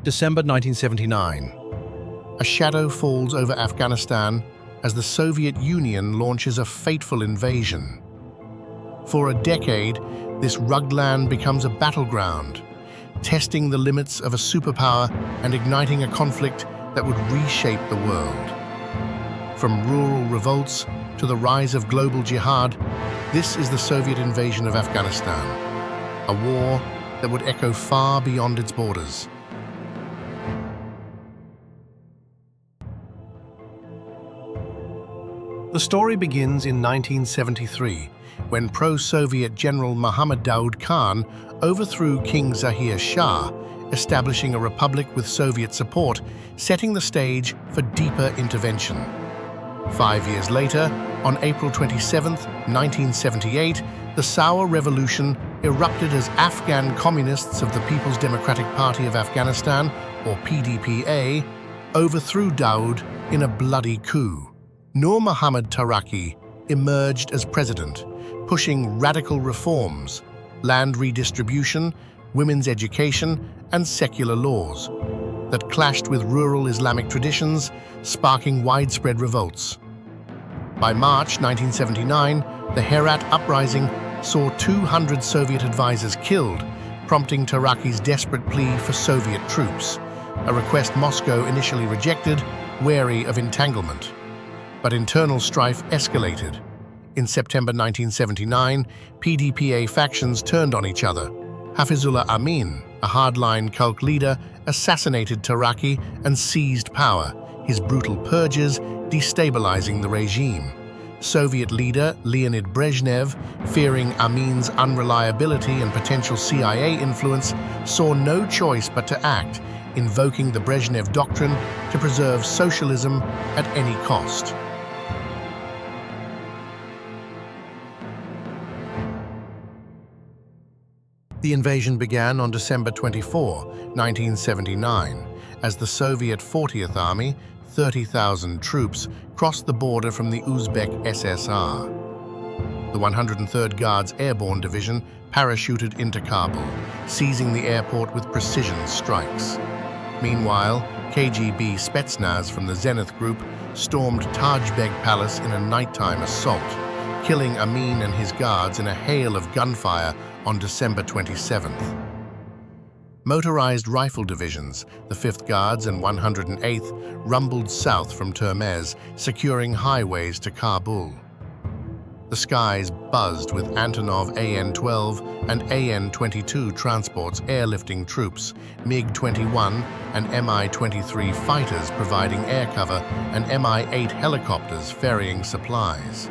December 1979. A shadow falls over Afghanistan as the Soviet Union launches a fateful invasion. For a decade, this rugged land becomes a battleground, testing the limits of a superpower and igniting a conflict that would reshape the world. From rural revolts to the rise of global jihad, this is the Soviet invasion of Afghanistan, a war that would echo far beyond its borders. The story begins in 1973, when pro-Soviet General Muhammad Daoud Khan overthrew King Zahir Shah, establishing a republic with Soviet support, setting the stage for deeper intervention. 5 years later, on April 27, 1978, the Saur Revolution erupted as Afghan communists of the People's Democratic Party of Afghanistan, or PDPA, overthrew Daoud in a bloody coup. Nur Muhammad Taraki emerged as president, pushing radical reforms, land redistribution, women's education, and secular laws that clashed with rural Islamic traditions, sparking widespread revolts. By March 1979, the Herat uprising saw 200 Soviet advisors killed, prompting Taraki's desperate plea for Soviet troops, a request Moscow initially rejected, wary of entanglement. But internal strife escalated. In September 1979, PDPA factions turned on each other. Hafizullah Amin, a hardline cult leader, assassinated Taraki and seized power, his brutal purges destabilizing the regime. Soviet leader Leonid Brezhnev, fearing Amin's unreliability and potential CIA influence, saw no choice but to act, invoking the Brezhnev Doctrine to preserve socialism at any cost. The invasion began on December 24, 1979, as the Soviet 40th Army, 30,000 troops, crossed the border from the Uzbek SSR. The 103rd Guards Airborne Division parachuted into Kabul, seizing the airport with precision strikes. Meanwhile, KGB Spetsnaz from the Zenith Group stormed Taj Beg Palace in a nighttime assault, killing Amin and his guards in a hail of gunfire on December 27th. Motorized rifle divisions, the 5th Guards and 108th, rumbled south from Termez, securing highways to Kabul. The skies buzzed with Antonov AN-12 and AN-22 transports airlifting troops, MiG-21 and Mi-23 fighters providing air cover, and Mi-8 helicopters ferrying supplies.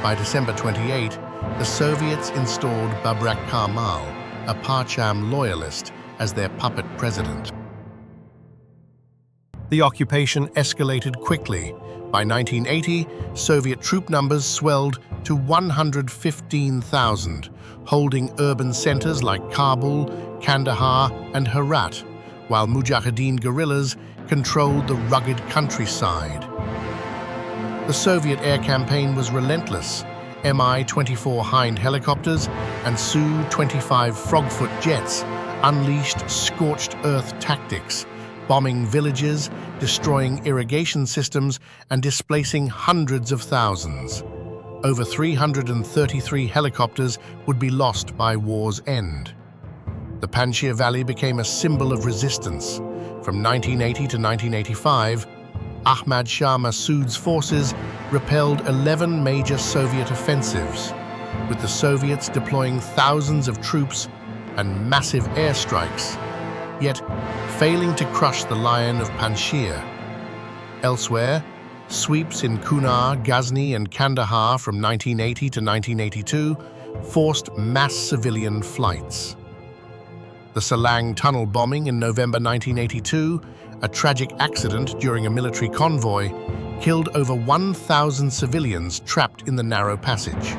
By December 28, the Soviets installed Babrak Karmal, a Parcham loyalist, as their puppet president. The occupation escalated quickly. By 1980, Soviet troop numbers swelled to 115,000, holding urban centers like Kabul, Kandahar, and Herat, while Mujahideen guerrillas controlled the rugged countryside. The Soviet air campaign was relentless. Mi-24 Hind helicopters and Su-25 Frogfoot jets unleashed scorched earth tactics, bombing villages, destroying irrigation systems, and displacing hundreds of thousands. Over 333 helicopters would be lost by war's end. The Panjshir Valley became a symbol of resistance. From 1980 to 1985, Ahmad Shah Massoud's forces repelled 11 major Soviet offensives, with the Soviets deploying thousands of troops and massive airstrikes, yet failing to crush the Lion of Panjshir. Elsewhere, sweeps in Kunar, Ghazni, and Kandahar from 1980 to 1982 forced mass civilian flights. The Salang tunnel bombing in November 1982, a tragic accident during a military convoy, killed over 1,000 civilians trapped in the narrow passage.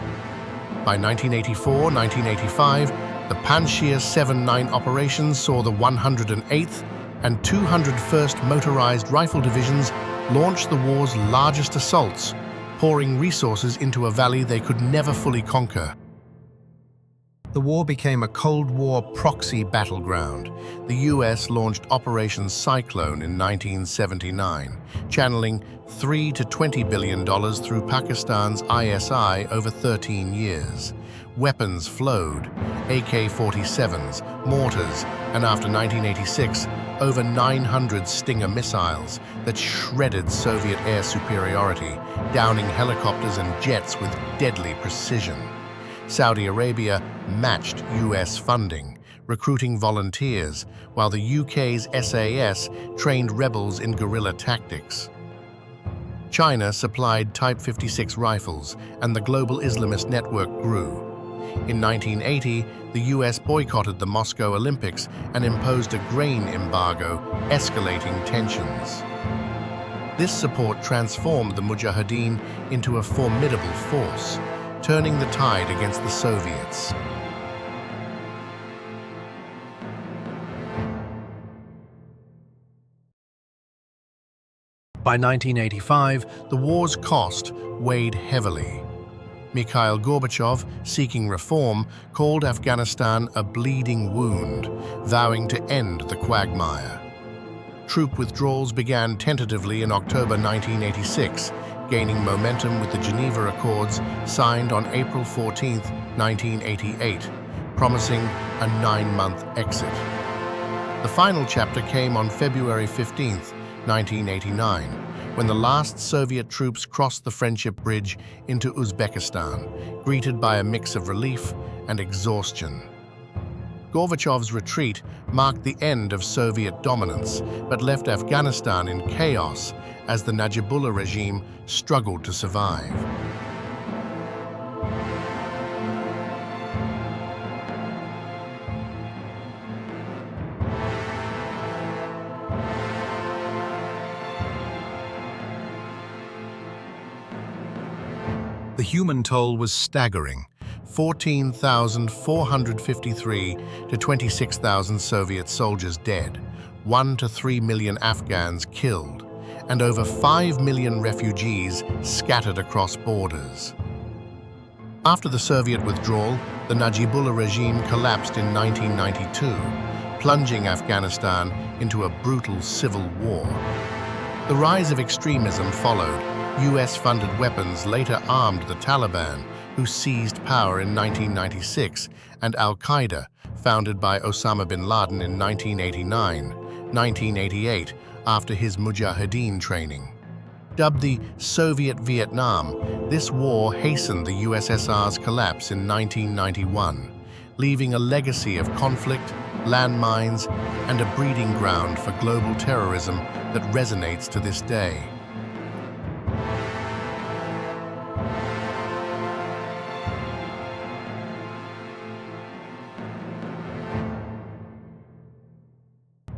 By 1984-1985, the Panjshir 7-9 operations saw the 108th and 201st Motorized Rifle Divisions launch the war's largest assaults, pouring resources into a valley they could never fully conquer. the war became a Cold War proxy battleground. The US launched Operation Cyclone in 1979, channeling $3 to $20 billion through Pakistan's ISI over 13 years. Weapons flowed, AK-47s, mortars, and after 1986, over 900 Stinger missiles that shredded Soviet air superiority, downing helicopters and jets with deadly precision. Saudi Arabia matched US funding, recruiting volunteers, while the UK's SAS trained rebels in guerrilla tactics. China supplied Type 56 rifles, and the global Islamist network grew. In 1980, the US boycotted the Moscow Olympics and imposed a grain embargo, escalating tensions. This support transformed the Mujahideen into a formidable force, turning the tide against the Soviets. By 1985, the war's cost weighed heavily. Mikhail Gorbachev, seeking reform, called Afghanistan a bleeding wound, vowing to end the quagmire. Troop withdrawals began tentatively in October 1986, gaining momentum with the Geneva Accords signed on April 14, 1988, promising a 9-month exit. The final chapter came on February 15, 1989, when the last Soviet troops crossed the Friendship Bridge into Uzbekistan, greeted by a mix of relief and exhaustion. Gorbachev's retreat marked the end of Soviet dominance, but left Afghanistan in chaos as the Najibullah regime struggled to survive. The human toll was staggering: 14,453 to 26,000 Soviet soldiers dead, 1 to 3 million Afghans killed, and over 5 million refugees scattered across borders. After the Soviet withdrawal, the Najibullah regime collapsed in 1992, plunging Afghanistan into a brutal civil war. The rise of extremism followed. US-funded weapons later armed the Taliban, who seized power in 1996, and Al-Qaeda, founded by Osama bin Laden in 1989-1988 after his Mujahideen training. Dubbed the Soviet Vietnam, this war hastened the USSR's collapse in 1991, leaving a legacy of conflict, landmines, and a breeding ground for global terrorism that resonates to this day.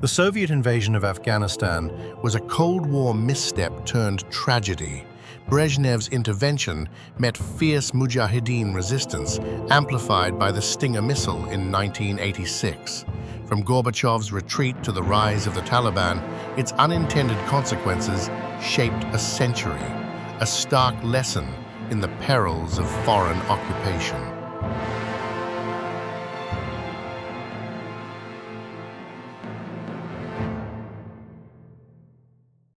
The Soviet invasion of Afghanistan was a Cold War misstep turned tragedy. Brezhnev's intervention met fierce Mujahideen resistance, amplified by the Stinger missile in 1986. From Gorbachev's retreat to the rise of the Taliban, its unintended consequences shaped a century, a stark lesson in the perils of foreign occupation.